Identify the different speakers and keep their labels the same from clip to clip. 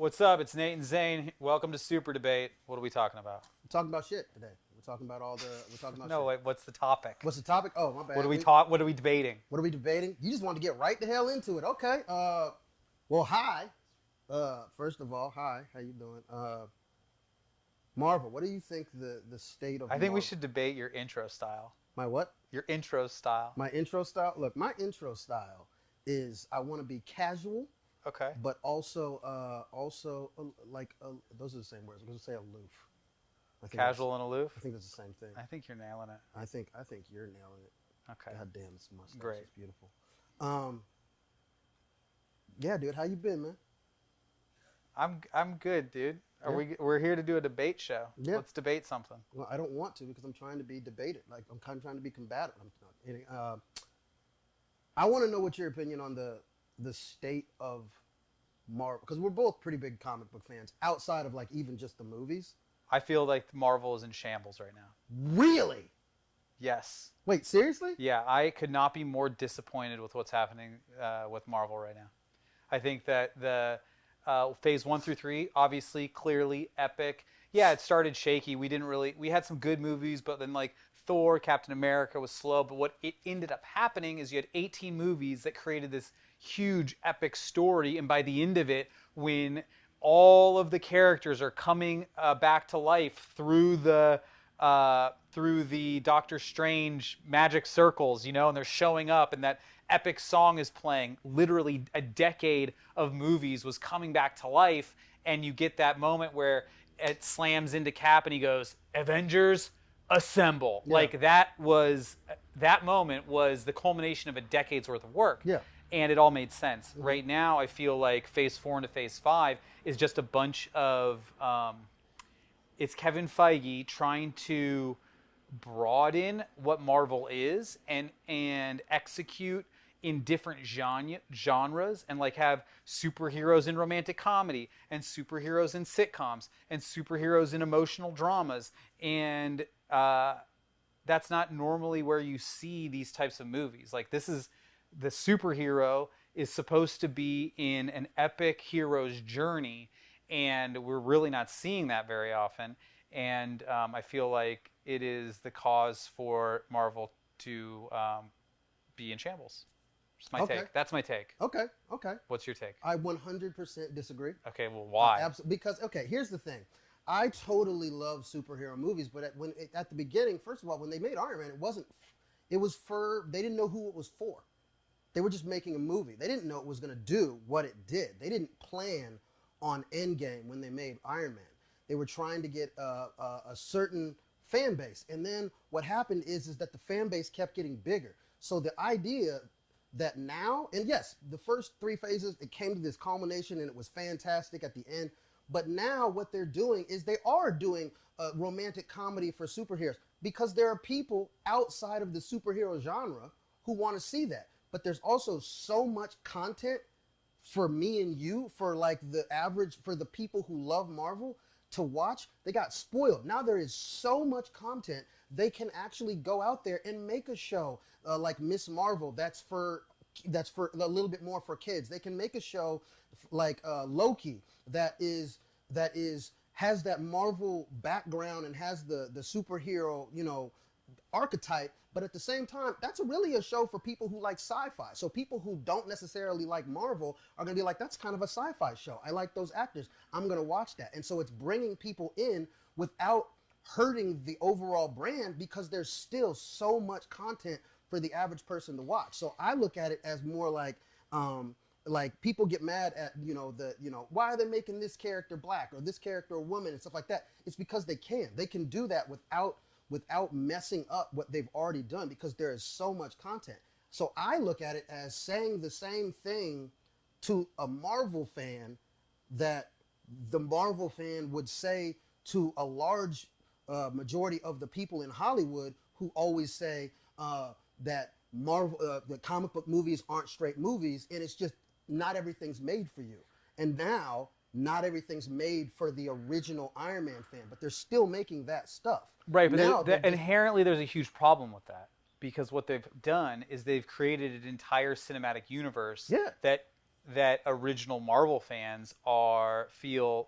Speaker 1: What's up? It's Nate and Zane. Welcome to Super Debate. What are we talking about?
Speaker 2: We're talking about shit today. We're talking about
Speaker 1: No,
Speaker 2: shit.
Speaker 1: wait, what's the topic?
Speaker 2: What's the topic? Oh, my bad.
Speaker 1: What are we debating?
Speaker 2: What are we debating? You just want to get right the hell into it. Okay. Well, hi. First of all, hi. How you doing? Marvel. What do you think the state of
Speaker 1: I think
Speaker 2: Marvel?
Speaker 1: we should debate your intro style.
Speaker 2: My what?
Speaker 1: Your intro style.
Speaker 2: My intro style. Look, my intro style is I want to be casual,
Speaker 1: Okay.
Speaker 2: but those are the same words. I'm gonna say aloof. I think
Speaker 1: Casual and aloof.
Speaker 2: I think that's the same thing.
Speaker 1: I think you're nailing it.
Speaker 2: I think you're nailing it.
Speaker 1: Okay.
Speaker 2: God damn, this mustache
Speaker 1: Great.
Speaker 2: is beautiful. Yeah, dude, how you been, man?
Speaker 1: I'm good, dude.
Speaker 2: Yeah.
Speaker 1: We're here to do a debate show.
Speaker 2: Yeah.
Speaker 1: Let's debate something.
Speaker 2: Well, I don't want to because I'm trying to be debated. Like I'm kind of trying to be combative. I want to know what your opinion on the state of Marvel, because we're both pretty big comic book fans. Outside of like even just the movies.
Speaker 1: I feel like Marvel is in shambles right now.
Speaker 2: Really?
Speaker 1: Yes.
Speaker 2: Wait, seriously?
Speaker 1: Yeah, I could not be more disappointed with what's happening with Marvel right now. I think that the phase 1 through 3, obviously, clearly epic. Yeah, it started shaky. We had some good movies, but then like Thor, Captain America was slow. But what it ended up happening is you had 18 movies that created this huge epic story. And by the end of it, when all of the characters are coming back to life through the Doctor Strange magic circles, and they're showing up, and that epic song is playing. Literally a decade of movies was coming back to life, and you get that moment where it slams into Cap and he goes, "Avengers, assemble!"
Speaker 2: Yeah.
Speaker 1: Like that moment was the culmination of a decade's worth of work.
Speaker 2: Yeah.
Speaker 1: And it all made sense. Mm-hmm. Right now, I feel like Phase 4 into Phase 5 is just a bunch of it's Kevin Feige trying to broaden what Marvel is and execute in different genres, and like have superheroes in romantic comedy and superheroes in sitcoms and superheroes in emotional dramas, and that's not normally where you see these types of movies. Like, this is the superhero is supposed to be in an epic hero's journey, and we're really not seeing that very often. And I feel like it is the cause for Marvel to be in shambles. Just my take. That's my take.
Speaker 2: Okay.
Speaker 1: What's your take?
Speaker 2: I 100% disagree.
Speaker 1: Okay, well, why?
Speaker 2: Absolutely. Because, okay, here's the thing. I totally love superhero movies, but at the beginning, first of all, when they made Iron Man, they didn't know who it was for. They were just making a movie. They didn't know it was going to do what it did. They didn't plan on Endgame when they made Iron Man. They were trying to get a certain fan base. And then what happened is that the fan base kept getting bigger. So the idea that now, and yes, the first 3 phases, it came to this culmination and it was fantastic at the end. But now what they're doing is they are doing a romantic comedy for superheroes, because there are people outside of the superhero genre who want to see that. But there's also so much content for me and you, for like for the people who love Marvel to watch. They got spoiled. Now there is so much content, they can actually go out there and make a show like Miss Marvel that's for a little bit more for kids. They can make a show like Loki that has that Marvel background and has the superhero archetype, but at the same time, that's really a show for people who like sci-fi. So people who don't necessarily like Marvel are going to be like, that's kind of a sci-fi show. I like those actors. I'm going to watch that. And so it's bringing people in without hurting the overall brand, because there's still so much content for the average person to watch. So I look at it as more like people get mad at, why are they making this character black or this character a woman and stuff like that. It's because they can do that without messing up what they've already done, because there is so much content. So I look at it as saying the same thing to a Marvel fan that the Marvel fan would say to a large majority of the people in Hollywood who always say that the comic book movies aren't straight movies, and it's just not everything's made for you. And now not everything's made for the original Iron Man fan, but they're still making that stuff.
Speaker 1: Right, but inherently there's a huge problem with that, because what they've done is they've created an entire cinematic universe that that original Marvel fans feel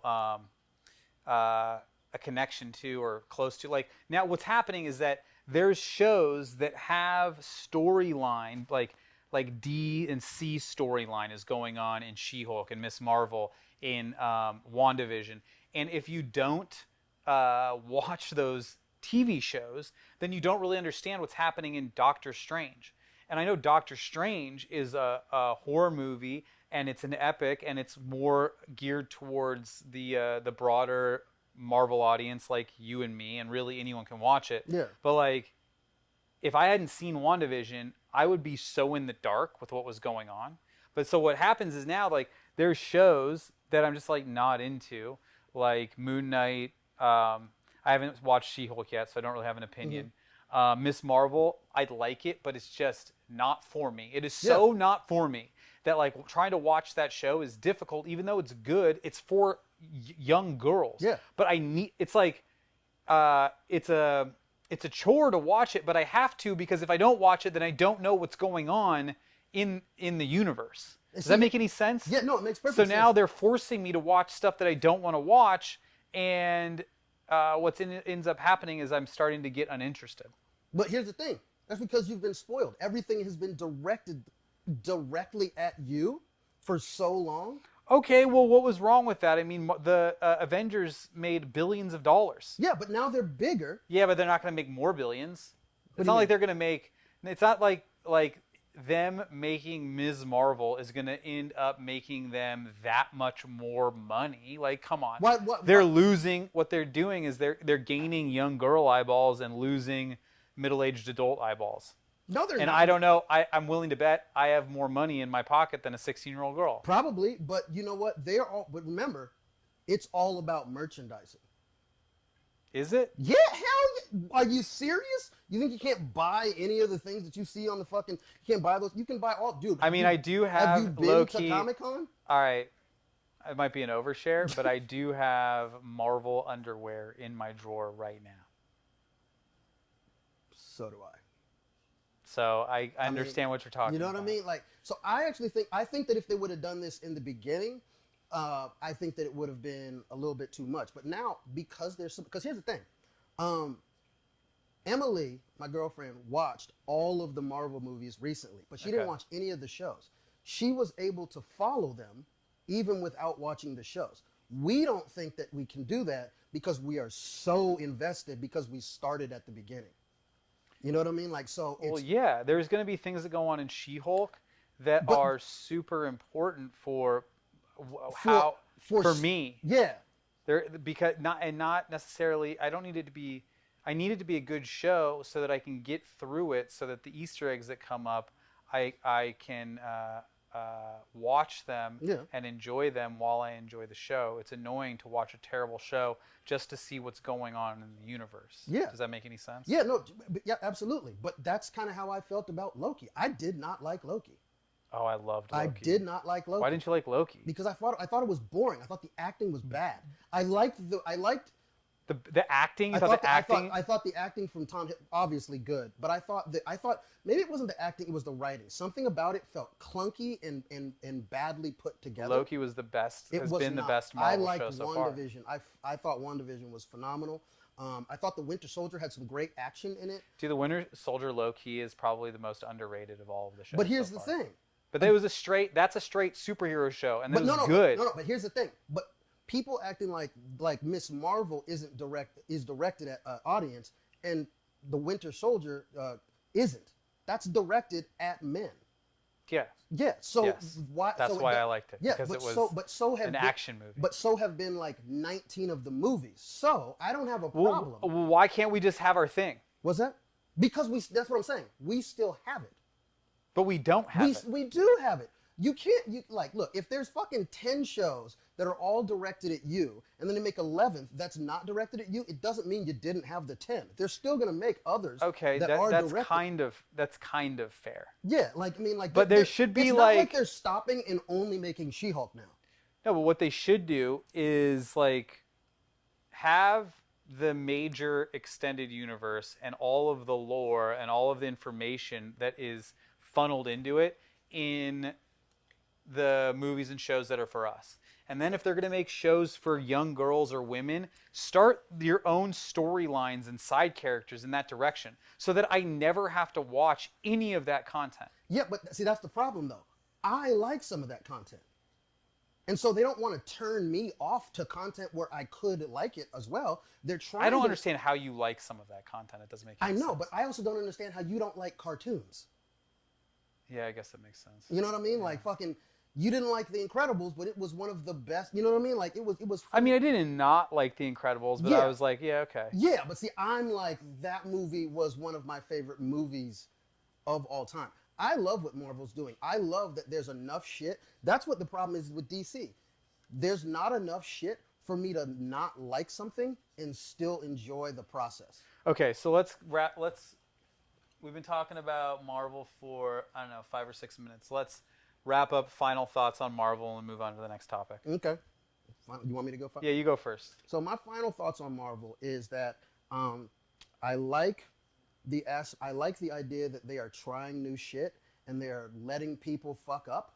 Speaker 1: a connection to or close to. Like now, what's happening is that there's shows that have storyline like D and C storyline is going on in She-Hulk and Miss Marvel in WandaVision, and if you don't watch those TV shows, then you don't really understand what's happening in Doctor Strange. And I know Doctor Strange is a horror movie, and it's an epic, and it's more geared towards the broader Marvel audience, like you and me, and really anyone can watch it.
Speaker 2: Yeah.
Speaker 1: But like, if I hadn't seen WandaVision, I would be so in the dark with what was going on. But so what happens is now, like, there's shows that I'm just like not into, like Moon Knight. I haven't watched She-Hulk yet, so I don't really have an opinion. Miss Marvel, I'd like it, but it's just not for me. It is so not for me that like trying to watch that show is difficult, even though it's good. It's for young girls.
Speaker 2: Yeah.
Speaker 1: But it's like it's a chore to watch it, but I have to, because if I don't watch it, then I don't know what's going on in the universe. Does that make any sense?
Speaker 2: Yeah, no, it makes perfect sense.
Speaker 1: So now they're forcing me to watch stuff that I don't want to watch, and what ends up happening is I'm starting to get uninterested.
Speaker 2: But here's the thing. That's because you've been spoiled. Everything has been directed directly at you for so long.
Speaker 1: Okay, well, what was wrong with that? I mean, the Avengers made billions of dollars.
Speaker 2: Yeah, but now they're bigger.
Speaker 1: Yeah, but they're not going to make more billions.
Speaker 2: What
Speaker 1: It's
Speaker 2: do
Speaker 1: not
Speaker 2: you
Speaker 1: like
Speaker 2: mean?
Speaker 1: they're going to make... It's not like them making Ms. Marvel is going to end up making them that much more money. Like, come on. They're losing... What they're doing is they're gaining young girl eyeballs and losing middle-aged adult eyeballs.
Speaker 2: No, they're
Speaker 1: And
Speaker 2: not.
Speaker 1: I don't know. I'm willing to bet I have more money in my pocket than a 16-year-old girl.
Speaker 2: Probably, but you know what? They're all. But remember, it's all about merchandising.
Speaker 1: Is it?
Speaker 2: Yeah, hell yeah. Are you serious? You think you can't buy any of the things that you see on the fucking? You can't buy those. You can buy all, dude.
Speaker 1: I mean, I do have
Speaker 2: Have you been
Speaker 1: low-key...
Speaker 2: to Comic-Con?
Speaker 1: All right. It might be an overshare, but I do have Marvel underwear in my drawer right now.
Speaker 2: So do I.
Speaker 1: So I understand what you're talking about.
Speaker 2: You know what I mean? Like, so I think that if they would have done this in the beginning, I think that it would have been a little bit too much. But now, because here's the thing, Emily, my girlfriend, watched all of the Marvel movies recently, but she didn't watch any of the shows. She was able to follow them even without watching the shows. We don't think that we can do that because we are so invested because we started at the beginning. You know what I mean? Like, so it's...
Speaker 1: Well, yeah, there's going to be things that go on in She-Hulk that are super important for me.
Speaker 2: Yeah.
Speaker 1: Because not necessarily, I need it to be a good show so that I can get through it, so that the Easter eggs that come up, I can watch them and enjoy them while I enjoy the show. It's annoying to watch a terrible show just to see what's going on in the universe.
Speaker 2: Yeah.
Speaker 1: Does that make any sense?
Speaker 2: Yeah, no, yeah, absolutely. But that's kind of how I felt about Loki. I did not like Loki.
Speaker 1: Oh, I loved Loki.
Speaker 2: I did not like Loki.
Speaker 1: Why didn't you like Loki?
Speaker 2: Because I thought it was boring. I thought the acting was bad. I liked
Speaker 1: the acting. I thought
Speaker 2: the acting from Tom, obviously good, but I thought maybe it wasn't the acting, it was the writing. Something about it felt clunky and badly put together.
Speaker 1: Loki was the best. Has been the best Marvel show so far.
Speaker 2: WandaVision. I thought WandaVision was phenomenal. I thought the Winter Soldier had some great action in it.
Speaker 1: Dude, the Winter Soldier low-key is probably the most underrated of all of the shows.
Speaker 2: But here's the thing.
Speaker 1: But that's a straight superhero show, and it was good.
Speaker 2: No, but here's the thing. But people acting like Miss Marvel is directed at an audience, and the Winter Soldier isn't. That's directed at men.
Speaker 1: Yeah.
Speaker 2: Yeah. So why?
Speaker 1: That's why I liked it.
Speaker 2: Yeah.
Speaker 1: Because it was an action movie.
Speaker 2: But so have been like 19 of the movies. So I don't have a problem.
Speaker 1: Well, why can't we just have our thing?
Speaker 2: What's that? Because that's what I'm saying. We still have it.
Speaker 1: But we don't have it.
Speaker 2: We do have it. You can't, look, if there's fucking 10 shows that are all directed at you, and then they make 11 that's not directed at you, it doesn't mean you didn't have the 10. They're still going to make others
Speaker 1: that's kind of fair.
Speaker 2: Yeah,
Speaker 1: But there should be
Speaker 2: it's not like they're stopping and only making She-Hulk now.
Speaker 1: No, but what they should do is, have the major extended universe and all of the lore and all of the information that is funneled into it in the movies and shows that are for us. And then if they're going to make shows for young girls or women, start your own storylines and side characters in that direction so that I never have to watch any of that content.
Speaker 2: Yeah, but see, that's the problem though. I like some of that content. And so they don't want to turn me off to content where I could like it as well. They're trying
Speaker 1: I don't understand how you like some of that content. It doesn't make any sense.
Speaker 2: I know, but I also don't understand how you don't like cartoons.
Speaker 1: Yeah, I guess that makes sense.
Speaker 2: You know what I mean? Yeah. Like fucking you didn't like The Incredibles, but it was one of the best. You know what I mean? Like it was
Speaker 1: I mean, I didn't not like The Incredibles, but
Speaker 2: yeah.
Speaker 1: I was like, yeah, okay.
Speaker 2: Yeah, but see, I'm like that movie was one of my favorite movies of all time. I love what Marvel's doing. I love that there's enough shit. That's what the problem is with DC. There's not enough shit for me to not like something and still enjoy the process.
Speaker 1: Okay, so we've been talking about Marvel for, I don't know, 5 or 6 minutes. Let's wrap up final thoughts on Marvel and move on to the next topic.
Speaker 2: Okay. You want me to go first?
Speaker 1: Yeah, you go first.
Speaker 2: So my final thoughts on Marvel is that I like the idea that they are trying new shit and they are letting people fuck up.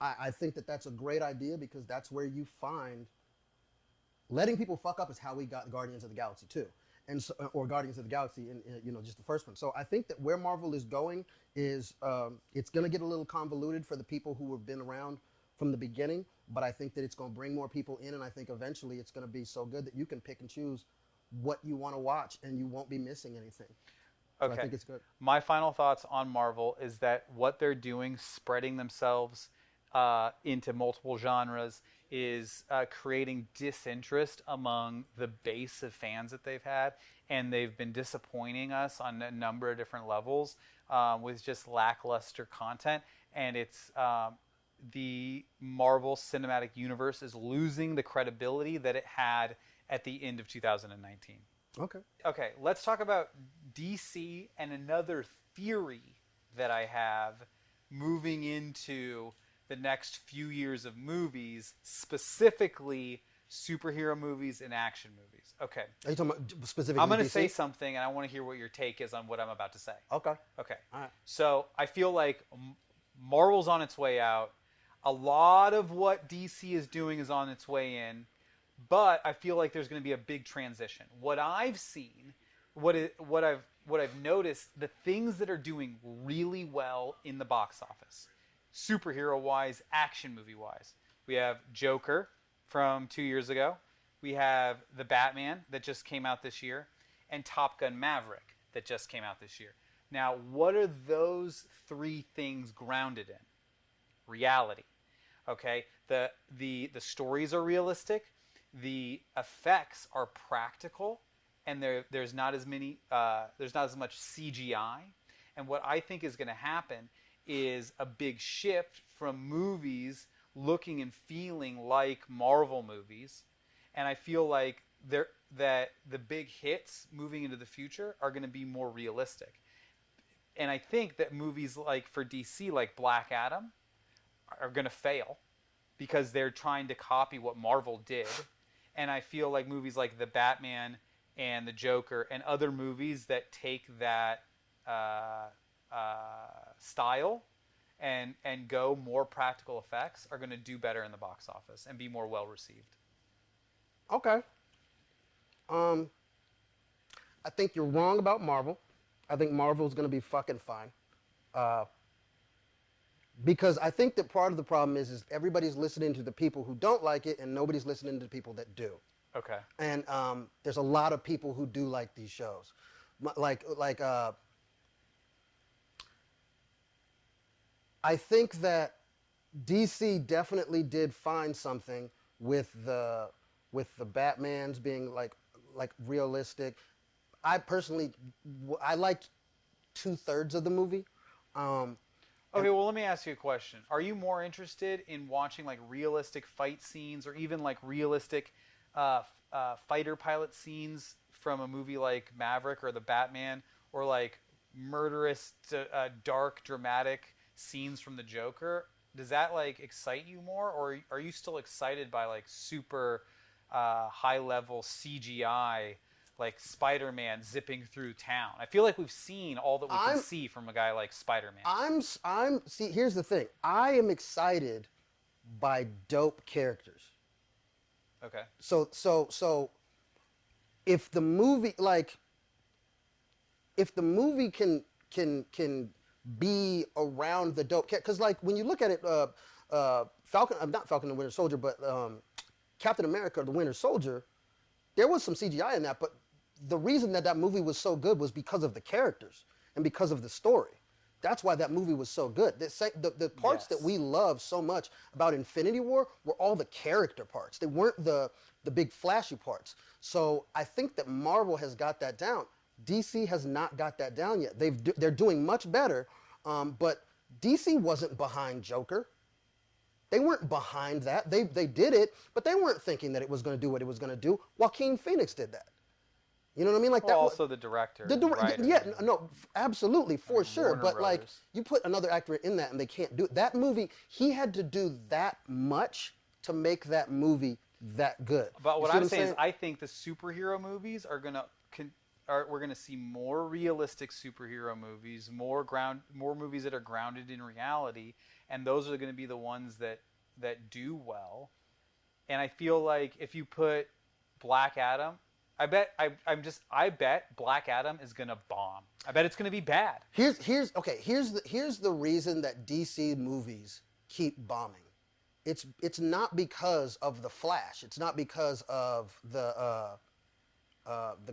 Speaker 2: I think that that's a great idea because that's where you find letting people fuck up is how we got Guardians of the Galaxy 2 and so, or Guardians of the Galaxy in just the first one. So I think that where Marvel is going is it's going to get a little convoluted for the people who have been around from the beginning, but I think that it's going to bring more people in, and I think eventually it's going to be so good that you can pick and choose what you want to watch and you won't be missing anything. So
Speaker 1: okay.
Speaker 2: I think it's good.
Speaker 1: My final thoughts on Marvel is that what they're doing, spreading themselves into multiple genres, is creating disinterest among the base of fans that they've had, and they've been disappointing us on a number of different levels with just lackluster content, and it's the Marvel Cinematic Universe is losing the credibility that it had at the end of 2019. Okay, let's talk about DC and another theory that I have moving into the next few years of movies, specifically superhero movies and action movies. Okay.
Speaker 2: Are you talking about specifically
Speaker 1: I'm going to
Speaker 2: DC?
Speaker 1: say something, and I want to hear what your take is on what I'm about to say.
Speaker 2: Okay.
Speaker 1: Okay.
Speaker 2: All right.
Speaker 1: So I feel like Marvel's on its way out. A lot of what DC is doing is on its way in, but I feel like there's going to be a big transition. What I've seen, what I've noticed, the things that are doing really well in the box office, superhero-wise, action movie-wise. We have Joker from 2 years ago. We have The Batman that just came out this year. And Top Gun Maverick that just came out this year. Now, what are those three things grounded in? Reality. Okay? The stories are realistic. The effects are practical. And there's not as much CGI. And what I think is going to happen is a big shift from movies looking and feeling like Marvel movies, and I feel like that the big hits moving into the future are going to be more realistic. And I think that movies like for DC, like Black Adam, are going to fail because they're trying to copy what Marvel did. And I feel like movies like The Batman and The Joker and other movies that take that style and go more practical effects are going to do better in the box office and be more well received.
Speaker 2: Okay. I think you're wrong about Marvel. I think Marvel's going to be fucking fine. Because I think that part of the problem is everybody's listening to the people who don't like it and nobody's listening to the people that do.
Speaker 1: Okay.
Speaker 2: And there's a lot of people who do like these shows. I think that DC definitely did find something with the Batmans being like realistic. I personally, I liked 2/3 of the movie.
Speaker 1: Okay, well, let me ask you a question. Are you more interested in watching like realistic fight scenes or even like realistic fighter pilot scenes from a movie like Maverick or The Batman, or like murderous, dark, dramatic scenes from The Joker? Does that like excite you more, or are you still excited by like super high level CGI, like Spider-Man zipping through town. I feel like we've seen all that we can see from a guy like Spider-Man.
Speaker 2: See, here's the thing. I am excited by dope characters.
Speaker 1: Okay.
Speaker 2: So if the movie can be around the dope, because like when you look at it, Falcon, not Falcon the Winter Soldier, but Captain America the Winter Soldier, there was some CGI in that, but the reason that movie was so good was because of the characters and because of the story. That's why that movie was so good. The parts that we love so much about Infinity War were all the character parts. They weren't the big flashy parts. So I think that Marvel has got that down. DC has not got that down yet. They're doing much better, but DC wasn't behind Joker. They weren't behind that. They did it, but they weren't thinking that it was going to do what it was going to do. Joaquin Phoenix did that. You know what I mean? Like
Speaker 1: well,
Speaker 2: that.
Speaker 1: Also the director.
Speaker 2: Yeah, no, absolutely, for sure.
Speaker 1: Warner
Speaker 2: But
Speaker 1: Brothers.
Speaker 2: like, you put another actor in that, and they can't do it. That movie. He had to do that much to make that movie that good.
Speaker 1: But what I'm saying is, I think the superhero movies are gonna. We're going to see more realistic superhero movies, more movies that are grounded in reality, and those are going to be the ones that do well. And I feel like if you put Black Adam, I bet Black Adam is going to bomb. I bet it's going to be bad.
Speaker 2: Here's the reason that DC movies keep bombing. It's not because of the Flash. It's not because of the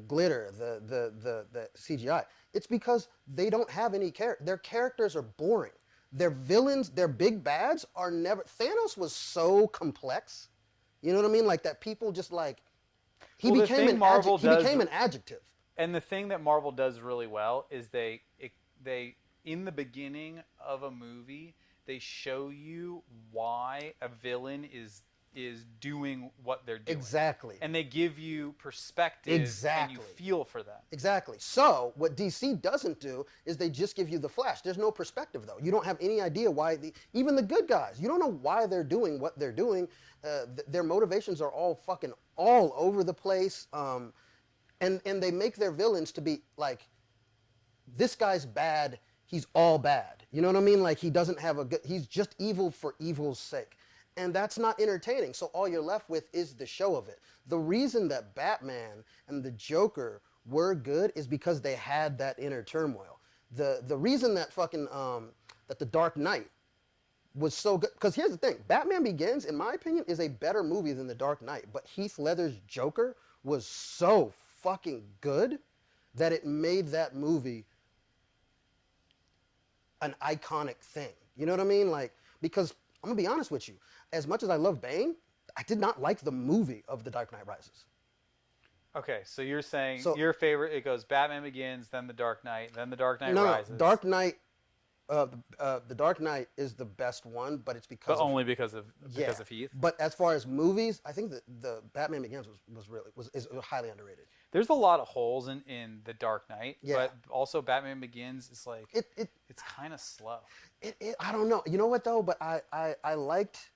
Speaker 2: glitter, the CGI. It's because they don't have any character. Their characters are boring. Their villains, their big bads are never. Thanos was so complex. You know what I mean? Like that people just like. He became an adjective.
Speaker 1: And the thing that Marvel does really well is they in the beginning of a movie they show you why a villain is doing what they're doing.
Speaker 2: Exactly.
Speaker 1: And they give you perspective.
Speaker 2: Exactly.
Speaker 1: And you feel for them.
Speaker 2: Exactly. So what DC doesn't do is they just give you the Flash. There's no perspective though. You don't have any idea why even the good guys, you don't know why they're doing what they're doing. Their motivations are all fucking all over the place. And they make their villains to be like, this guy's bad, he's all bad. You know what I mean? Like he doesn't have he's just evil for evil's sake. And that's not entertaining. So all you're left with is the show of it. The reason that Batman and the Joker were good is because they had that inner turmoil. The reason that fucking that the Dark Knight was so good, because here's the thing, Batman Begins, in my opinion, is a better movie than the Dark Knight. But Heath Ledger's Joker was so fucking good that it made that movie an iconic thing. You know what I mean? Like, because I'm gonna be honest with you. As much as I love Bane, I did not like the movie of The Dark Knight Rises.
Speaker 1: Okay, so you're saying your favorite, it goes Batman Begins, then The Dark Knight, then The Dark Knight Rises.
Speaker 2: No, Dark Knight, The Dark Knight is the best one, but it's because
Speaker 1: only because of Heath.
Speaker 2: But as far as movies, I think that the Batman Begins is highly underrated.
Speaker 1: There's a lot of holes in The Dark Knight, but also Batman Begins is like it's kind of slow.
Speaker 2: I don't know. You know what though? But I liked.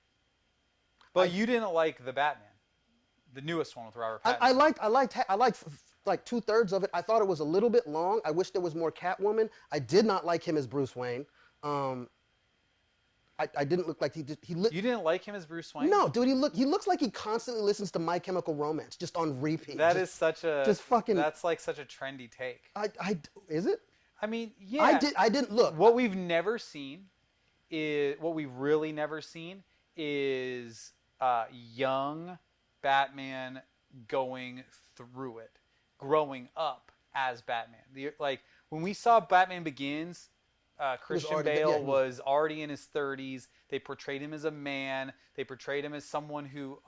Speaker 1: But you didn't like the Batman, the newest one with Robert Pattinson.
Speaker 2: I liked like 2/3 of it. I thought it was a little bit long. I wish there was more Catwoman. I did not like him as Bruce Wayne. I didn't look like he
Speaker 1: You didn't like him as Bruce Wayne?
Speaker 2: No, dude. He looks like he constantly listens to My Chemical Romance just on repeat.
Speaker 1: That's like such a trendy take.
Speaker 2: Is it?
Speaker 1: I mean, yeah.
Speaker 2: I didn't look.
Speaker 1: What we've really never seen is young Batman going through it, growing up as Batman. Like when we saw Batman Begins, Christian Bale was already in his 30s. They portrayed him as a man. They portrayed him as someone who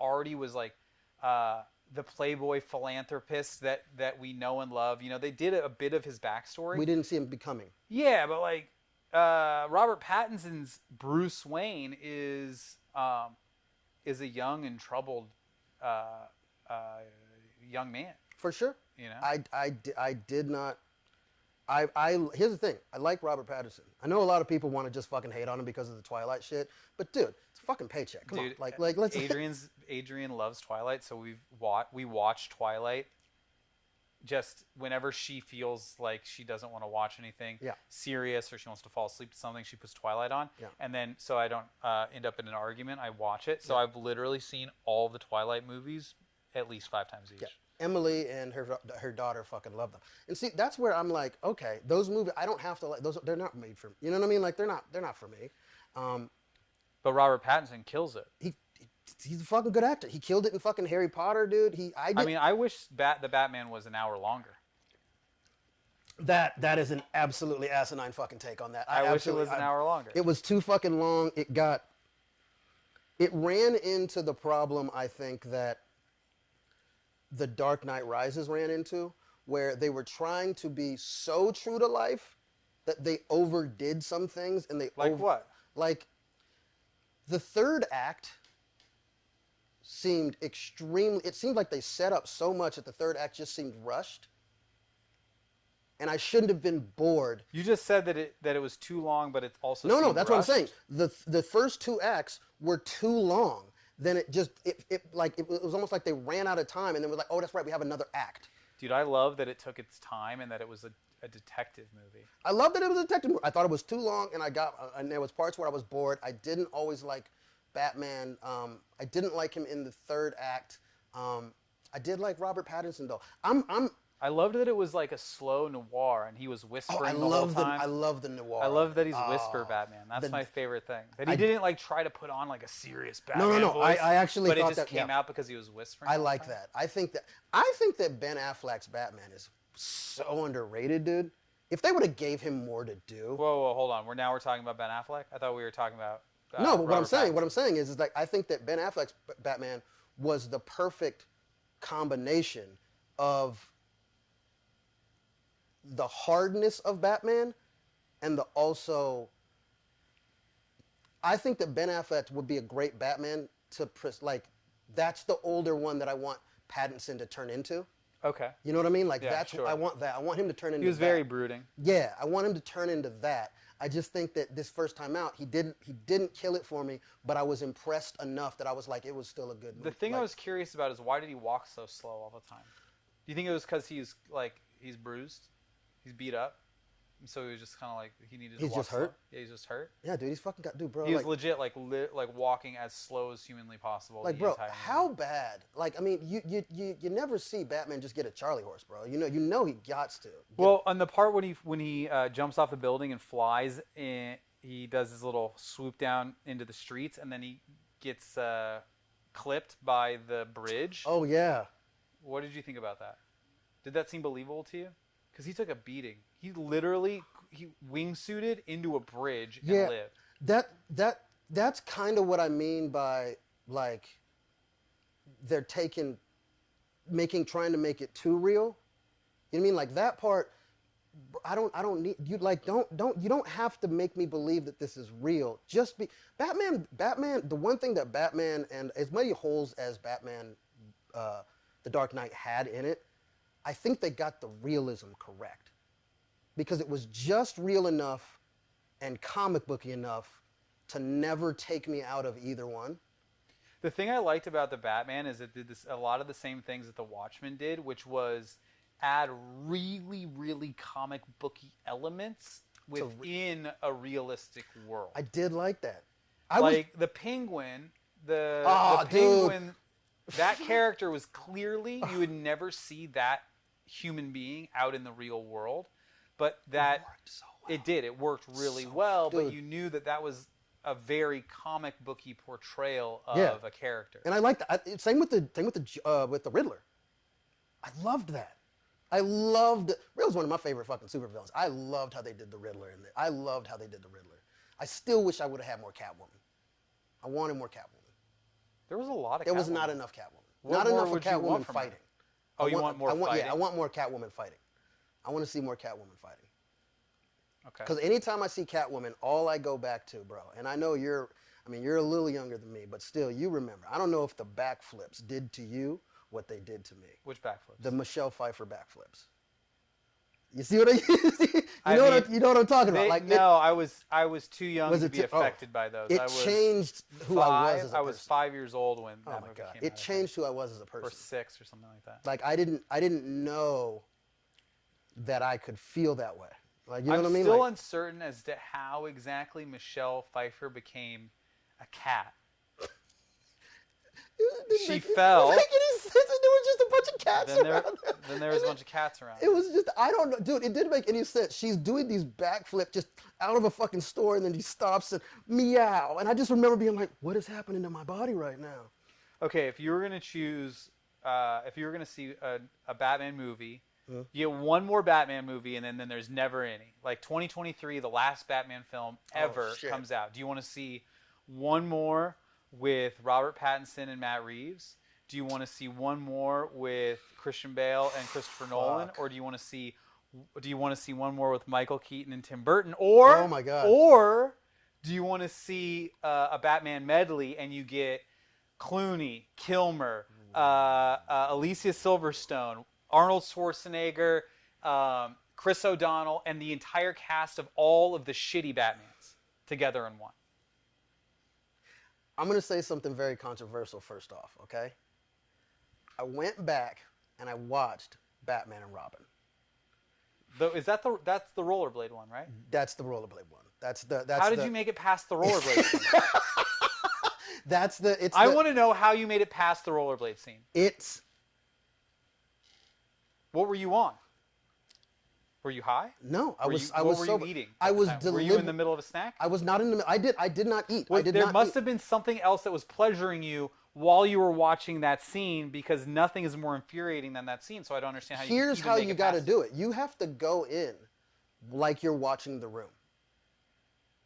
Speaker 1: already was like the playboy philanthropist that we know and love. You know, they did a bit of his backstory.
Speaker 2: We didn't see him becoming.
Speaker 1: Yeah, but like Robert Pattinson's Bruce Wayne is a young and troubled young man.
Speaker 2: For sure.
Speaker 1: You know,
Speaker 2: I did not. Here's the thing. I like Robert Pattinson. I know a lot of people want to just fucking hate on him because of the Twilight shit, but dude, it's a fucking paycheck. Come on, like let's.
Speaker 1: Adrian loves Twilight, so we watched Twilight just whenever she feels like she doesn't want to watch anything
Speaker 2: Yeah.
Speaker 1: serious or she wants to fall asleep to something, she puts Twilight on.
Speaker 2: Yeah.
Speaker 1: And then so I don't end up in an argument, I watch it. So
Speaker 2: Yeah.
Speaker 1: I've literally seen all the Twilight movies at least 5 times each.
Speaker 2: Yeah. Emily and her daughter fucking love them. And see, that's where I'm like, okay, those movies I don't have to like those. They're not made for me. You know what I mean? Like they're not for me.
Speaker 1: But Robert Pattinson kills it.
Speaker 2: He's a fucking good actor. He killed it in fucking Harry Potter, dude.
Speaker 1: I mean, I wish the Batman was an hour longer.
Speaker 2: That is an absolutely asinine fucking take on that.
Speaker 1: I wish it was an hour longer.
Speaker 2: It was too fucking long. It ran into the problem, I think, that The Dark Knight Rises ran into, where they were trying to be so true to life that they overdid some things, and they
Speaker 1: what?
Speaker 2: Like the third act seemed extremely. It seemed like they set up so much that the third act just seemed rushed, and I shouldn't have been bored.
Speaker 1: You just said that it was too long, but it also
Speaker 2: No, that's
Speaker 1: rushed.
Speaker 2: what I'm saying. The first 2 acts were too long. Then it was almost like they ran out of time, and then was like, oh, that's right, we have another act.
Speaker 1: Dude, I love that it took its time and that it was a detective movie.
Speaker 2: I love that it was a detective movie. I thought it was too long, and there was parts where I was bored. I didn't always like Batman. I didn't like him in the third act. I did like Robert Pattinson though.
Speaker 1: I loved that it was like a slow noir and he was whispering the whole time.
Speaker 2: I love the noir.
Speaker 1: I love that he's whisper Batman. That's my favorite thing. That he didn't like try to put on like a serious Batman
Speaker 2: No.
Speaker 1: voice.
Speaker 2: I actually
Speaker 1: but
Speaker 2: thought
Speaker 1: it just
Speaker 2: that,
Speaker 1: came out because he was whispering.
Speaker 2: I like that. I think that Ben Affleck's Batman is so underrated, dude. If they would have gave him more to do.
Speaker 1: Whoa, hold on. We're talking about Ben Affleck? I thought we were talking about
Speaker 2: no, but
Speaker 1: Robert Pattinson.
Speaker 2: what I'm saying is like I think that Ben Affleck's Batman was the perfect combination of the hardness of Batman and the also. I think that Ben Affleck would be a great Batman that's the older one that I want Pattinson to turn into.
Speaker 1: Okay.
Speaker 2: You know what I mean? Like
Speaker 1: sure.
Speaker 2: I want that. I want him to turn into.
Speaker 1: He was
Speaker 2: that.
Speaker 1: very brooding.
Speaker 2: Yeah, I want him to turn into that. I just think that this first time out, he didn't kill it for me, but I was impressed enough that I was like, it was still a good movie.
Speaker 1: The thing I was curious about is why did he walk so slow all the time? Do you think it was because he's bruised, he's beat up, and so he was just kind of like he needed to walk
Speaker 2: just
Speaker 1: slow?
Speaker 2: hurt?
Speaker 1: Yeah, he's just hurt.
Speaker 2: Yeah, dude, he's fucking got bro.
Speaker 1: He was legit like walking as slow as humanly possible.
Speaker 2: Like,
Speaker 1: the
Speaker 2: bro,
Speaker 1: entire
Speaker 2: how
Speaker 1: movie.
Speaker 2: bad? Like, I mean, you never see Batman just get a Charlie horse, bro. You know he gots to.
Speaker 1: Well, on the part when he jumps off the building and flies, he does his little swoop down into the streets, and then he gets clipped by the bridge.
Speaker 2: Oh yeah.
Speaker 1: What did you think about that? Did that seem believable to you? Because he took a beating. He literally wingsuited into a bridge and lived.
Speaker 2: That's kind of what I mean by like they're trying to make it too real. You know what I mean? Like that part. I don't need you. Like you don't have to make me believe that this is real. Just be Batman. The one thing that Batman and as many holes as Batman, The Dark Knight had in it, I think they got the realism correct, because it was just real enough and comic booky enough to never take me out of either one.
Speaker 1: The thing I liked about the Batman is it did a lot of the same things that the Watchmen did, which was add really, really comic booky elements within a realistic world.
Speaker 2: I did like that.
Speaker 1: The Penguin, the
Speaker 2: dude.
Speaker 1: Penguin, that character was clearly, you would never see that human being out in the real world, but that it worked really well,
Speaker 2: dude.
Speaker 1: but you knew that was a very comic booky portrayal of a character.
Speaker 2: And I liked that. Same with the Riddler. I loved that. Riddler's one of my favorite fucking supervillains. I loved how they did the Riddler I loved how they did the Riddler. I still wish I would have had more Catwoman. I wanted more Catwoman.
Speaker 1: There was a lot of
Speaker 2: There
Speaker 1: Catwoman.
Speaker 2: was not enough Catwoman.
Speaker 1: What
Speaker 2: not
Speaker 1: more
Speaker 2: enough
Speaker 1: would
Speaker 2: of
Speaker 1: you want
Speaker 2: Catwoman
Speaker 1: from her?
Speaker 2: fighting.
Speaker 1: Oh, you want more fighting?
Speaker 2: Yeah, I want more Catwoman fighting. I want to see more Catwoman fighting.
Speaker 1: Okay.
Speaker 2: Because anytime I see Catwoman, all I go back to, bro, and I know you're a little younger than me, but still, you remember. I don't know if the backflips did to you what they did to me.
Speaker 1: Which backflips?
Speaker 2: The Michelle Pfeiffer backflips. You see what you know what I'm talking about? Like
Speaker 1: I was too young to be affected by those.
Speaker 2: It changed who I was as a person.
Speaker 1: I was 5 years old when that movie came out.
Speaker 2: It changed who I was as a person.
Speaker 1: Or 6 or something like that.
Speaker 2: Like I didn't know that I could feel that way. Like, you know
Speaker 1: I'm
Speaker 2: what I mean?
Speaker 1: still
Speaker 2: Like,
Speaker 1: uncertain as to how exactly Michelle Pfeiffer became a cat. She
Speaker 2: it
Speaker 1: fell.
Speaker 2: didn't make any sense. There was just a bunch of cats
Speaker 1: Then
Speaker 2: around.
Speaker 1: there was a bunch of cats around.
Speaker 2: It was just, I don't know, dude, it didn't make any sense. She's doing these backflips just out of a fucking store, and then she stops and meow. And I just remember being like, what is happening to my body right now?
Speaker 1: Okay, if you were gonna choose, if you were gonna see a Batman movie, you get one more Batman movie, and then there's never any. Like 2023, the last Batman film ever comes out. Do you want to see one more with Robert Pattinson and Matt Reeves? Do you want to see one more with Christian Bale and Christopher Nolan, or do you want to see one more with Michael Keaton and Tim Burton, or
Speaker 2: Oh my God.
Speaker 1: or do you want to see a Batman medley and you get Clooney, Kilmer, Alicia Silverstone, Arnold Schwarzenegger, Chris O'Donnell, and the entire cast of all of the shitty Batmans together in one?
Speaker 2: I'm going to say something very controversial first off, okay? I went back and I watched Batman and Robin.
Speaker 1: That's the rollerblade one, right?
Speaker 2: That's the rollerblade one.
Speaker 1: How did you make it past the rollerblade scene? I want to know how you made it past the rollerblade scene. What were you on? Were you high?
Speaker 2: No, I was
Speaker 1: What were
Speaker 2: sober.
Speaker 1: you eating?
Speaker 2: I was
Speaker 1: Were you in the middle of a snack?
Speaker 2: I was not in the middle. I did not eat.
Speaker 1: There must have been something else that was pleasuring you while you were watching that scene, because nothing is more infuriating than that scene. So I don't understand how you.
Speaker 2: Here's how you got to do it. You have to go in like you're watching The Room.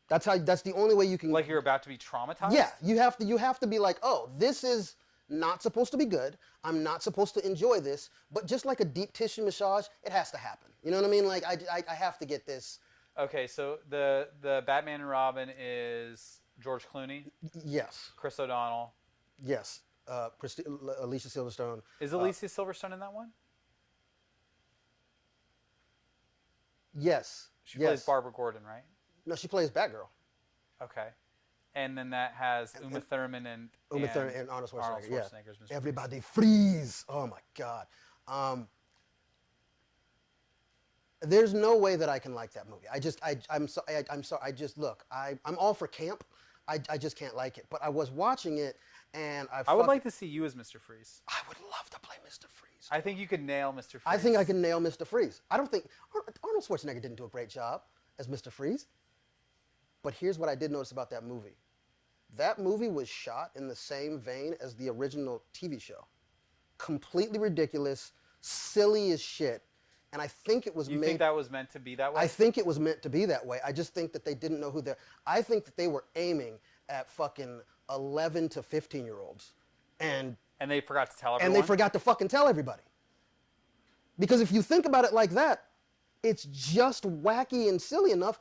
Speaker 2: That's the only way you can.
Speaker 1: Like you're about to be traumatized?
Speaker 2: Yeah, you have to be like, oh, this is not supposed to be good. I'm not supposed to enjoy this. But just like a deep tissue massage, it has to happen. You know what I mean? Like I have to get this.
Speaker 1: Okay, so the Batman and Robin is George Clooney,
Speaker 2: Yes,
Speaker 1: Chris O'Donnell.
Speaker 2: yes, Alicia Silverstone.
Speaker 1: Is Alicia Silverstone in that one?
Speaker 2: Yes.
Speaker 1: She plays Barbara Gordon, right?
Speaker 2: No, she plays Batgirl.
Speaker 1: Okay. And then that has Uma Thurman and
Speaker 2: Arnold Schwarzenegger. Yeah.
Speaker 1: Schwarzenegger's Mr.
Speaker 2: Everybody freeze! Oh my God. There's no way that I can like that movie. I'm sorry. I'm all for camp. I just can't like it. But I was watching it, and
Speaker 1: I would like to see you as Mr. Freeze.
Speaker 2: I would love to play Mr. Freeze.
Speaker 1: I think you could nail Mr. Freeze.
Speaker 2: I think I can nail Mr. Freeze. I don't think Arnold Schwarzenegger didn't do a great job as Mr. Freeze. But here's what I did notice about that movie. That movie was shot in the same vein as the original TV show. Completely ridiculous, silly as shit. And I think it was
Speaker 1: You think that was meant to be that way?
Speaker 2: I think it was meant to be that way. I just think that they didn't know who they're... I think that they were aiming at fucking 11 to 15-year-olds. And
Speaker 1: they forgot to tell everyone?
Speaker 2: And they forgot to fucking tell everybody. Because if you think about it like that, it's just wacky and silly enough.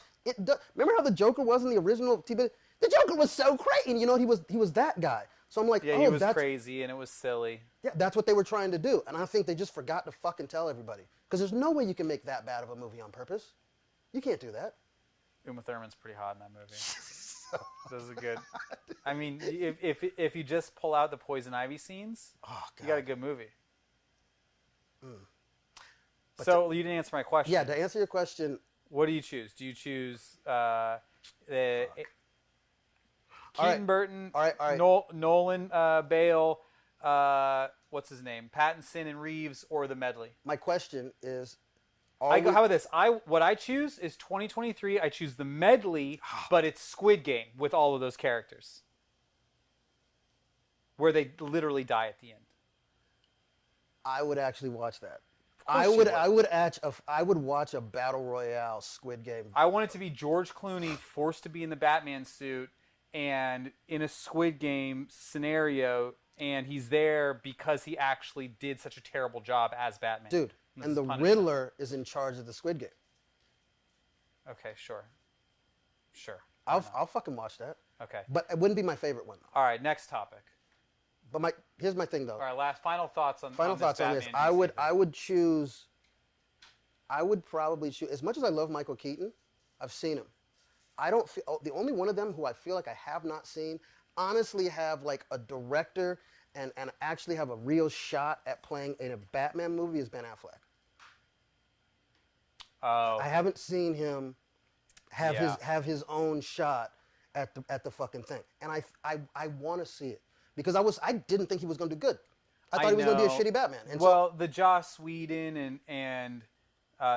Speaker 2: Remember how the Joker was in the original TV? The Joker was so crazy. You know, he was that guy. So I'm like,
Speaker 1: yeah, he was crazy and it was silly.
Speaker 2: Yeah, that's what they were trying to do. And I think they just forgot to fucking tell everybody. Because there's no way you can make that bad of a movie on purpose. You can't do that.
Speaker 1: Uma Thurman's pretty hot in that movie. This is good. I mean, if you just pull out the Poison Ivy scenes, you got a good movie. So you didn't answer my question.
Speaker 2: Yeah, to answer your question.
Speaker 1: What do you choose? Do you choose Keaton Burton,
Speaker 2: all right.
Speaker 1: Nolan, Bale, what's his name, Pattinson and Reeves, or the medley?
Speaker 2: My question is,
Speaker 1: how about this? What I choose is 2023. I choose the medley, but it's Squid Game with all of those characters, where they literally die at the end.
Speaker 2: I would actually watch that. I would watch a battle royale Squid Game.
Speaker 1: I want it to be George Clooney forced to be in the Batman suit and in a Squid Game scenario, and he's there because he actually did such a terrible job as Batman.
Speaker 2: Dude, and the Riddler is in charge of the Squid Game.
Speaker 1: Okay, sure.
Speaker 2: I'll fucking watch that.
Speaker 1: Okay.
Speaker 2: But it wouldn't be my favorite one, though.
Speaker 1: All right, next topic.
Speaker 2: But here's my thing, though.
Speaker 1: All right, final thoughts on this.
Speaker 2: I would probably choose, as much as I love Michael Keaton, I've seen him. The only one of them who I feel like I have not seen, honestly have like a director and actually have a real shot at playing in a Batman movie is Ben Affleck.
Speaker 1: Oh.
Speaker 2: I haven't seen him have
Speaker 1: Yeah.
Speaker 2: his own shot at the fucking thing, and I want to see it because I didn't think he was going to do good. I thought he was going to be a shitty Batman. And
Speaker 1: well, the Joss Whedon and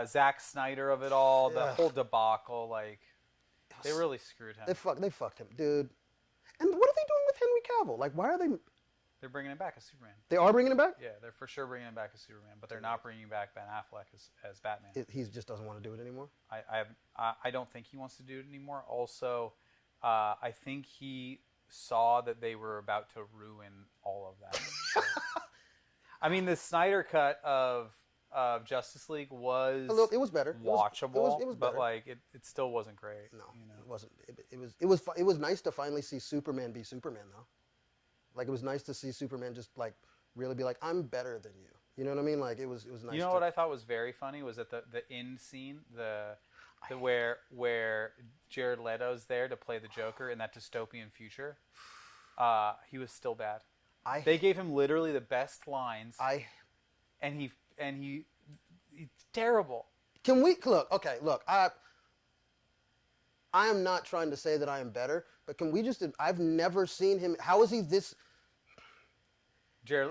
Speaker 1: Zack Snyder of it all, the whole debacle, like they really screwed him.
Speaker 2: They fucked him, dude. And what are they doing with Henry Cavill? Like, why are they?
Speaker 1: They're bringing him back as Superman.
Speaker 2: They are bringing him back.
Speaker 1: Yeah, they're for sure bringing him back as Superman, but they're not bringing back Ben Affleck as Batman.
Speaker 2: He just doesn't want to do it anymore.
Speaker 1: I don't think he wants to do it anymore. Also, I think he saw that they were about to ruin all of that. I mean, the Snyder cut of Justice League was
Speaker 2: it was better,
Speaker 1: watchable,
Speaker 2: it was
Speaker 1: but
Speaker 2: better.
Speaker 1: like it still wasn't great.
Speaker 2: No,
Speaker 1: you know?
Speaker 2: it wasn't. It was nice to finally see Superman be Superman, though. Like, it was nice to see Superman just like really be like, I'm better than you. You know what I mean? Like, it was nice.
Speaker 1: You know what I thought was very funny was that the end scene, where Jared Leto's there to play the Joker in that dystopian future, he was still bad. They gave him literally the best lines. And he's terrible.
Speaker 2: Can we look? Okay, look. I am not trying to say that I am better, but can we just? I've never seen him. How is he this?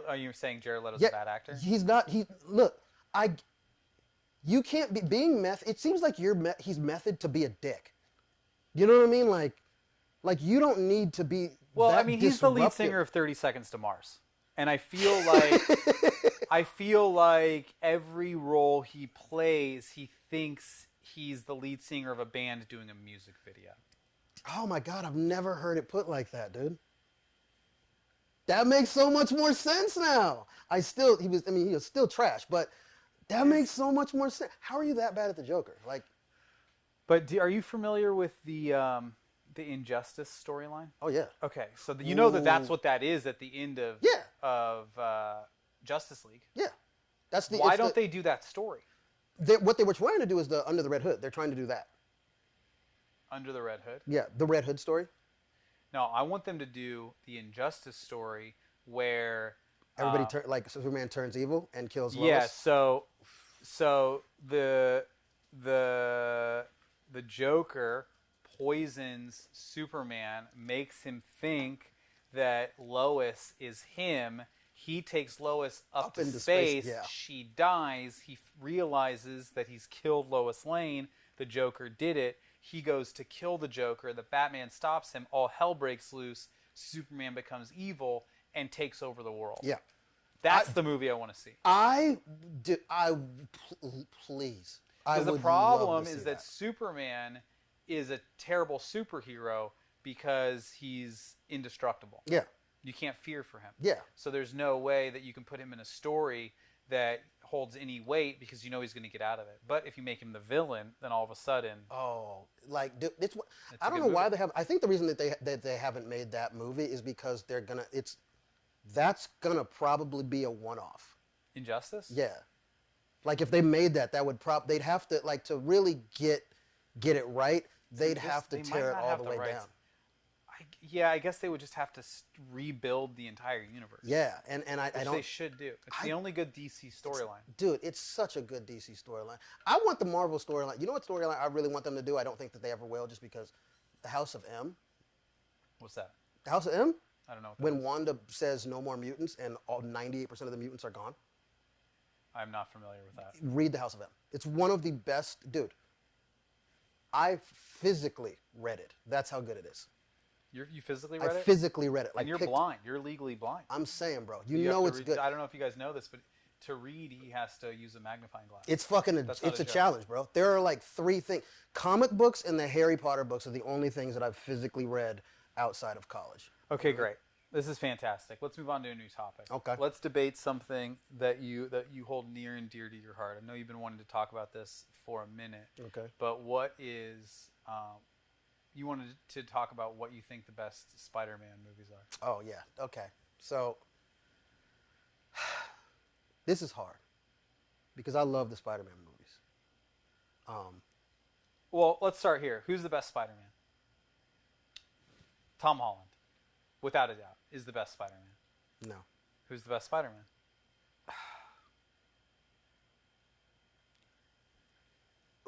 Speaker 1: Are you saying Jared Leto's a bad actor?
Speaker 2: He's not. You can't be being meth. It seems like he's method to be a dick. You know what I mean? Like you don't need to be.
Speaker 1: Well,
Speaker 2: that
Speaker 1: I mean, he's the lead singer of 30 Seconds to Mars, and I feel like every role he plays, he thinks he's the lead singer of a band doing a music video.
Speaker 2: Oh my God, I've never heard it put like that, dude. That makes so much more sense now. He was still trash, but that makes so much more sense. How are you that bad at the Joker? Like,
Speaker 1: but are you familiar with the Injustice storyline?
Speaker 2: Oh yeah.
Speaker 1: Okay, so you know that's what that is at the end of Justice League.
Speaker 2: Yeah,
Speaker 1: Why don't they do that story?
Speaker 2: What they were trying to do is the Under the Red Hood. They're trying to do that.
Speaker 1: Under the Red Hood?
Speaker 2: Yeah, the Red Hood story.
Speaker 1: No, I want them to do the Injustice story where
Speaker 2: everybody like Superman turns evil and kills Lois.
Speaker 1: Yeah, so the Joker poisons Superman, makes him think that Lois is him. He takes Lois up to
Speaker 2: into
Speaker 1: space.
Speaker 2: Yeah.
Speaker 1: She dies. He realizes that he's killed Lois Lane. The Joker did it. He goes to kill the Joker. The Batman stops him. All hell breaks loose. Superman becomes evil and takes over the world.
Speaker 2: Yeah.
Speaker 1: That's the movie I want to see.
Speaker 2: Please.
Speaker 1: Because the problem is that Superman is a terrible superhero because he's indestructible.
Speaker 2: Yeah.
Speaker 1: You can't fear for him.
Speaker 2: Yeah.
Speaker 1: So there's no way that you can put him in a story that holds any weight because you know he's going to get out of it. But if you make him the villain, then all of a sudden...
Speaker 2: Oh, like, dude, I don't know why they have... I think the reason that they haven't made that movie is because they're going to... That's going to probably be a one-off.
Speaker 1: Injustice?
Speaker 2: Yeah. Like, if they made that would they'd have to, like, to really get it right, they'd have to tear it all the way down.
Speaker 1: I guess they would just have to rebuild the entire universe.
Speaker 2: Yeah, and I don't...
Speaker 1: they should do. It's the only good DC storyline.
Speaker 2: Dude, it's such a good DC storyline. I want the Marvel storyline. You know what storyline I really want them to do? I don't think that they ever will, just because the House of M.
Speaker 1: What's that?
Speaker 2: The House of M?
Speaker 1: I don't know.
Speaker 2: When Wanda says no more mutants and all 98% of the mutants are gone.
Speaker 1: I'm not familiar with that.
Speaker 2: Read the House of M. It's one of the best... Dude, I physically read it. That's how good it is.
Speaker 1: You physically read it?
Speaker 2: I physically read it.
Speaker 1: And you're blind. You're legally blind.
Speaker 2: I'm saying, bro. You know it's good.
Speaker 1: I don't know if you guys know this, but to read, he has to use a magnifying glass.
Speaker 2: It's it's a challenge, bro. There are like 3 things. Comic books and the Harry Potter books are the only things that I've physically read outside of college.
Speaker 1: Okay, great. This is fantastic. Let's move on to a new topic.
Speaker 2: Okay.
Speaker 1: Let's debate something that you hold near and dear to your heart. I know you've been wanting to talk about this for a minute.
Speaker 2: Okay.
Speaker 1: But what is... you wanted to talk about what you think the best Spider-Man movies are.
Speaker 2: Oh, yeah. Okay. So, this is hard. Because I love the Spider-Man movies.
Speaker 1: Well, let's start here. Who's the best Spider-Man? Tom Holland, without a doubt, is the best Spider-Man.
Speaker 2: No.
Speaker 1: Who's the best Spider-Man?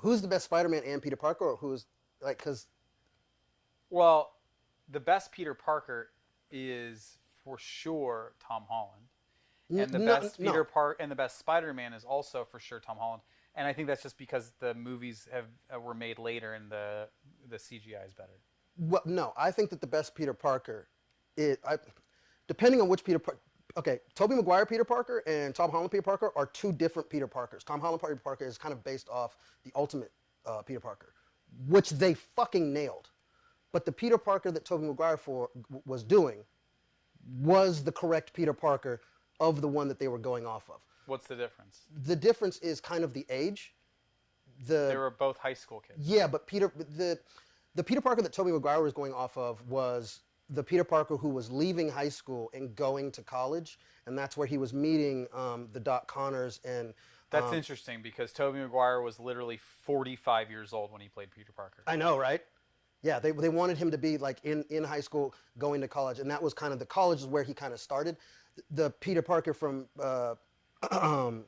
Speaker 2: who's the best Spider-Man and Peter Parker, or who's like because
Speaker 1: Well, the best Peter Parker is for sure Tom Holland, and the best Peter Parker and the best Spider-Man is also for sure Tom Holland. And I think that's just because the movies were made later and the CGI is better.
Speaker 2: Well, no, I think that the best Peter Parker is depending on which Peter Parker. Okay, Tobey Maguire Peter Parker and Tom Holland Peter Parker are two different Peter Parkers. Tom Holland Peter Parker is kind of based off the Ultimate Peter Parker, which they fucking nailed. But the Peter Parker that Tobey Maguire was doing was the correct Peter Parker of the one that they were going off of.
Speaker 1: What's the difference?
Speaker 2: The difference is kind of the age.
Speaker 1: They were both high school kids.
Speaker 2: Yeah, but the Peter Parker that Tobey Maguire was going off of was the Peter Parker who was leaving high school and going to college, and that's where he was meeting the Doc Connors and.
Speaker 1: That's interesting because Tobey Maguire was literally 45 years old when he played Peter Parker.
Speaker 2: I know, right? Yeah, they wanted him to be like in high school going to college, and that was kind of the college is where he kind of started. The Peter Parker from Tom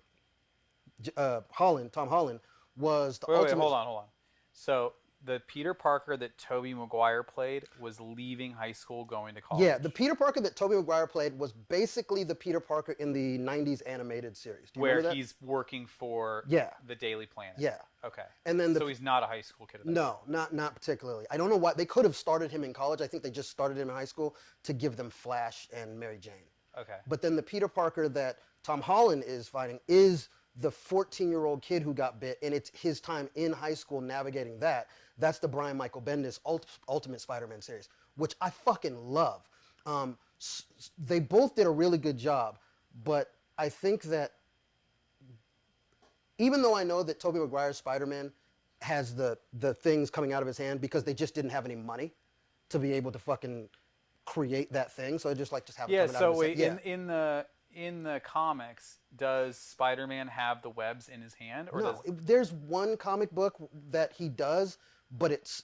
Speaker 2: Holland, was the ultimate.
Speaker 1: Wait, hold on. So the Peter Parker that Tobey Maguire played was leaving high school going to college.
Speaker 2: Yeah, the Peter Parker that Tobey Maguire played was basically the Peter Parker in the 90s animated series. Do you remember that?
Speaker 1: He's working for the Daily Planet.
Speaker 2: Yeah.
Speaker 1: Okay.
Speaker 2: And then
Speaker 1: so he's not a high school kid.
Speaker 2: No, not particularly. I don't know why. They could have started him in college. I think they just started him in high school to give them Flash and Mary Jane.
Speaker 1: Okay.
Speaker 2: But then the Peter Parker that Tom Holland is fighting is the 14-year-old kid who got bit, and it's his time in high school navigating that. That's the Brian Michael Bendis Ultimate Spider-Man series, which I fucking love. They both did a really good job, but I think that even though I know that Tobey Maguire's Spider-Man has the things coming out of his hand because they just didn't have any money to be able to fucking create that thing, so I just have it coming out of his hand.
Speaker 1: In the comics, does Spider-Man have the webs in his hand? Or
Speaker 2: no, there's one comic book that he does, but it's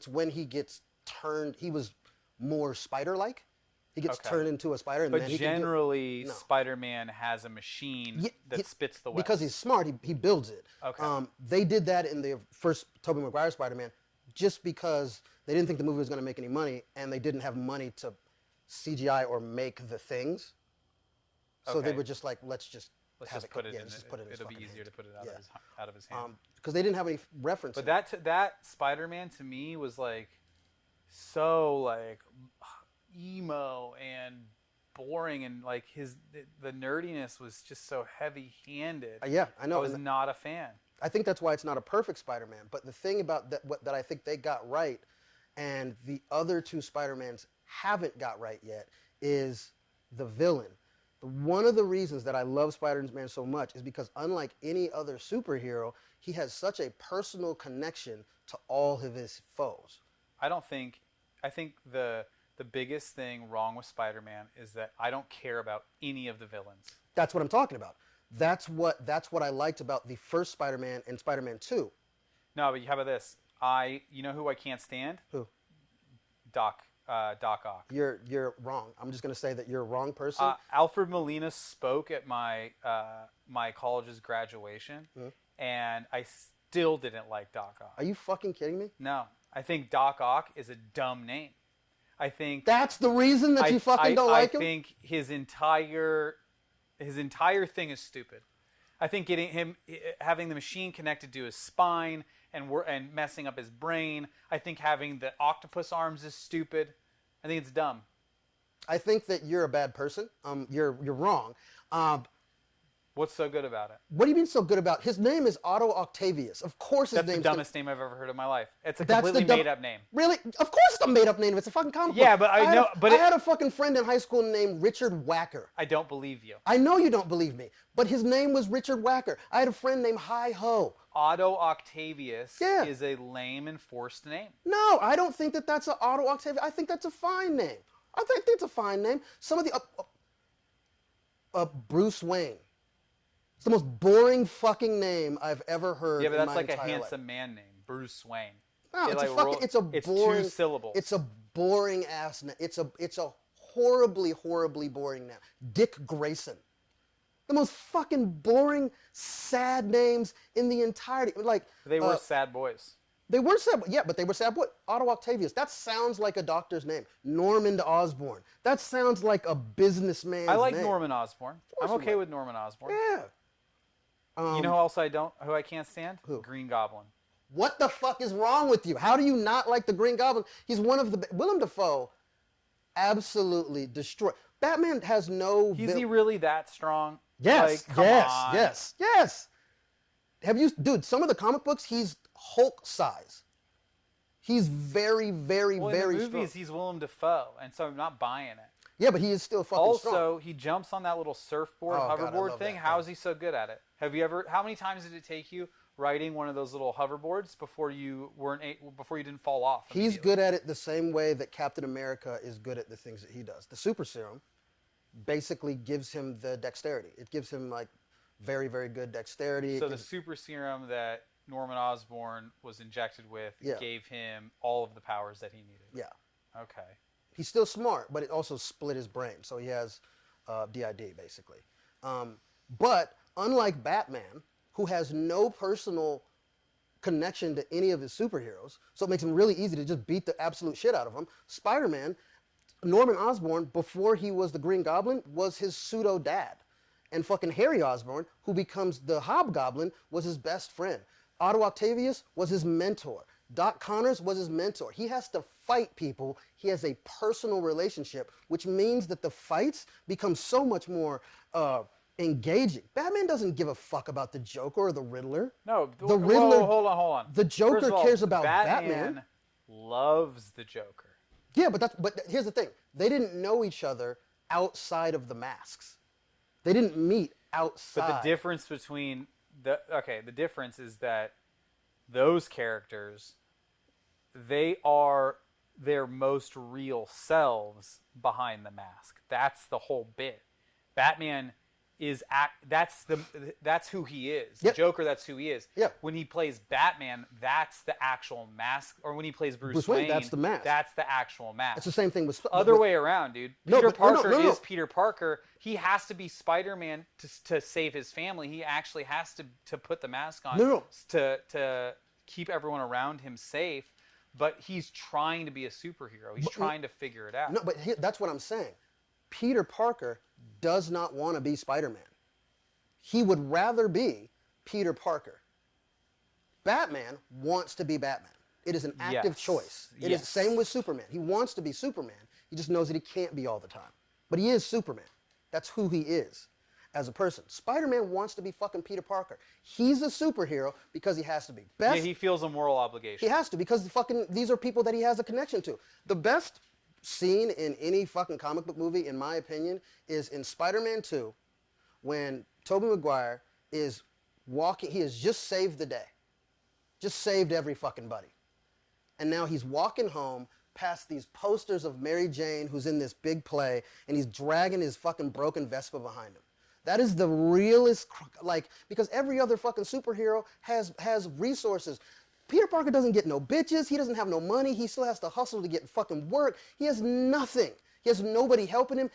Speaker 2: when he gets turned. He was more spider-like. He gets turned into a spider. And
Speaker 1: but
Speaker 2: then
Speaker 1: generally, Spider-Man has a machine that spits the webs.
Speaker 2: Because he's smart, he builds it.
Speaker 1: Okay.
Speaker 2: They did that in the first Tobey Maguire Spider-Man just because they didn't think the movie was going to make any money, and they didn't have money to CGI or make the things. So they were just like, let's just
Speaker 1: put it in. It'll be easier to put it out of his hand.
Speaker 2: Because they didn't have any reference.
Speaker 1: But that Spider-Man to me was like so like emo and boring, and like the nerdiness was just so heavy-handed.
Speaker 2: Yeah, I know.
Speaker 1: I was not a fan.
Speaker 2: I think that's why it's not a perfect Spider-Man. But the thing about that I think they got right, and the other two Spider-Mans haven't got right yet, is the villain. One of the reasons that I love Spider-Man so much is because unlike any other superhero, he has such a personal connection to all of his foes.
Speaker 1: I think the biggest thing wrong with Spider-Man is that I don't care about any of the villains.
Speaker 2: That's what I'm talking about. That's what I liked about the first Spider-Man and Spider-Man 2.
Speaker 1: No, but how about this? You know who I can't stand?
Speaker 2: Who?
Speaker 1: Doc Ock.
Speaker 2: You're wrong. I'm just going to say that you're a wrong person.
Speaker 1: Alfred Molina spoke at my college's graduation, and I still didn't like Doc Ock.
Speaker 2: Are you fucking kidding me?
Speaker 1: No. I think Doc Ock is a dumb name. I think
Speaker 2: that's the reason that you fucking don't like him?
Speaker 1: I think his entire thing is stupid. I think having the machine connected to his spine and messing up his brain. I think having the octopus arms is stupid. I think it's dumb.
Speaker 2: I think that you're a bad person. You're wrong.
Speaker 1: What's so good about it?
Speaker 2: What do you mean so good about it? His name is Otto Octavius. Of course his name's...
Speaker 1: That's the dumbest name I've ever heard in my life. It's a completely made-up name.
Speaker 2: Really? Of course it's a made-up name. It's a fucking comic book.
Speaker 1: Yeah, but I know...
Speaker 2: I had a fucking friend in high school named Richard Wacker.
Speaker 1: I don't believe you.
Speaker 2: I know you don't believe me, but his name was Richard Wacker. I had a friend named Hi-Ho.
Speaker 1: Otto Octavius is a lame and forced name.
Speaker 2: No, I don't think that that's an Otto Octavius. I think that's a fine name. I think it's a fine name. Some of the... Bruce Wayne. It's the most boring fucking name I've ever heard.
Speaker 1: Yeah, but that's
Speaker 2: in my
Speaker 1: like a handsome
Speaker 2: life.
Speaker 1: man name, Bruce Wayne.
Speaker 2: No, it's
Speaker 1: it's
Speaker 2: boring.
Speaker 1: 2 syllables.
Speaker 2: It's a boring ass name. It's a horribly, horribly boring name. Dick Grayson. The most fucking boring, sad names in the entirety. Like
Speaker 1: They were sad boys.
Speaker 2: They were sad, yeah, but they were sad boy. Otto Octavius. That sounds like a doctor's name. Normand Osborn. That sounds like a businessman's name.
Speaker 1: I like Norman Osborn. I'm okay with Norman Osborn.
Speaker 2: Yeah.
Speaker 1: You know who else who I can't stand?
Speaker 2: Who?
Speaker 1: Green Goblin.
Speaker 2: What the fuck is wrong with you? How do you not like the Green Goblin? He's one of the Willem Dafoe. Absolutely destroyed. Batman has no.
Speaker 1: Is he really that strong?
Speaker 2: Yes.
Speaker 1: Like, come on.
Speaker 2: Yes. Have you, dude? Some of the comic books, he's Hulk size. He's very, very,
Speaker 1: well,
Speaker 2: very
Speaker 1: in the movies,
Speaker 2: strong.
Speaker 1: he's Willem Dafoe, and so I'm not buying it.
Speaker 2: Yeah, but he is still fucking strong.
Speaker 1: Also, he jumps on that little surfboard, hoverboard thing. How is he so good at it? Have you ever? How many times did it take you riding one of those little hoverboards before you didn't fall off?
Speaker 2: He's good at it the same way that Captain America is good at the things that he does. The super serum basically gives him the dexterity. It gives him like very, very good dexterity.
Speaker 1: So the super serum that Norman Osborn was injected with gave him all of the powers that he needed.
Speaker 2: Yeah.
Speaker 1: Okay.
Speaker 2: He's still smart, but it also split his brain, so he has DID basically. But unlike Batman, who has no personal connection to any of his superheroes, so it makes him really easy to just beat the absolute shit out of them. Spider-Man, Norman Osborn, before he was the Green Goblin, was his pseudo dad. And fucking Harry Osborn, who becomes the Hobgoblin, was his best friend. Otto Octavius was his mentor. Doc Connors was his mentor. He has to fight people. He has a personal relationship, which means that the fights become so much more engaging. Batman doesn't give a fuck about the Joker or the Riddler.
Speaker 1: No,
Speaker 2: the Riddler.
Speaker 1: Hold on.
Speaker 2: The Joker
Speaker 1: First of all,
Speaker 2: cares about
Speaker 1: Batman loves the Joker.
Speaker 2: Yeah, but here's the thing. They didn't know each other outside of the masks. They didn't meet outside.
Speaker 1: But the difference between the difference is that those characters, they are their most real selves behind the mask. That's the whole bit. Batman is that's who he is. The Joker, that's who he is.
Speaker 2: Yeah.
Speaker 1: When he plays Batman, that's the actual mask. Or when he plays Bruce Wayne,
Speaker 2: that's the mask.
Speaker 1: That's the actual mask.
Speaker 2: It's the same thing with
Speaker 1: other way around, dude. Peter Parker is Peter Parker. He has to be Spider-Man to save his family. He actually has to put the mask on to keep everyone around him safe. But he's trying to be a superhero. He's trying to figure it out.
Speaker 2: No, but that's what I'm saying. Peter Parker does not want to be Spider-Man. He would rather be Peter Parker. Batman wants to be Batman. It is an active choice. It is the same with Superman. He wants to be Superman. He just knows that he can't be all the time. But he is Superman. That's who he is as a person. Spider-Man wants to be fucking Peter Parker. He's a superhero because he has to be.
Speaker 1: He feels a moral obligation.
Speaker 2: He has to because these are people that he has a connection to. The best scene in any fucking comic book movie, in my opinion, is in Spider-Man 2 when Tobey Maguire is walking. He has just saved the day. Just saved every fucking buddy. And now he's walking home past these posters of Mary Jane, who's in this big play, and he's dragging his fucking broken Vespa behind him. That is the realest, because every other fucking superhero has resources. Peter Parker doesn't get no bitches. He doesn't have no money. He still has to hustle to get fucking work. He has nothing. He has nobody helping him.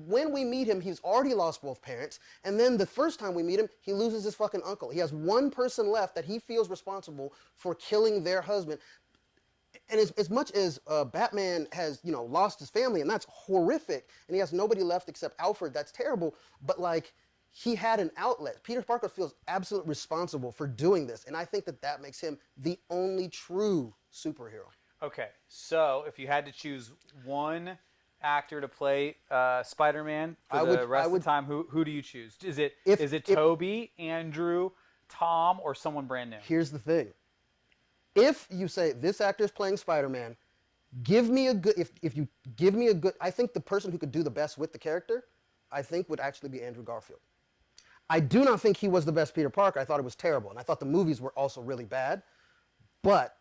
Speaker 2: When we meet him, he's already lost both parents. And then the first time we meet him, he loses his fucking uncle. He has one person left that he feels responsible for killing their husband. And as much as Batman has, lost his family, and that's horrific, and he has nobody left except Alfred, that's terrible, but he had an outlet. Peter Parker feels absolutely responsible for doing this, and I think that makes him the only true superhero. Okay, so if you had to choose one actor to play Spider-Man for the rest of the time, who do you choose? Is it Tobey, Andrew, Tom, or someone brand new? Here's the thing. If you say this actor is playing Spider-Man, give me a good. If you give me a good, I think the person who could do the best with the character, I think would actually be Andrew Garfield. I do not think he was the best Peter Parker. I thought it was terrible, and I thought the movies were also really bad. But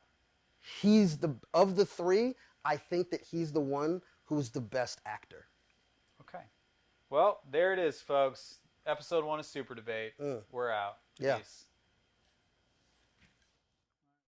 Speaker 2: of the three, I think that he's the one who's the best actor. Okay. Well, there it is, folks. Episode 1 of Super Debate. We're out. Yeah. Peace.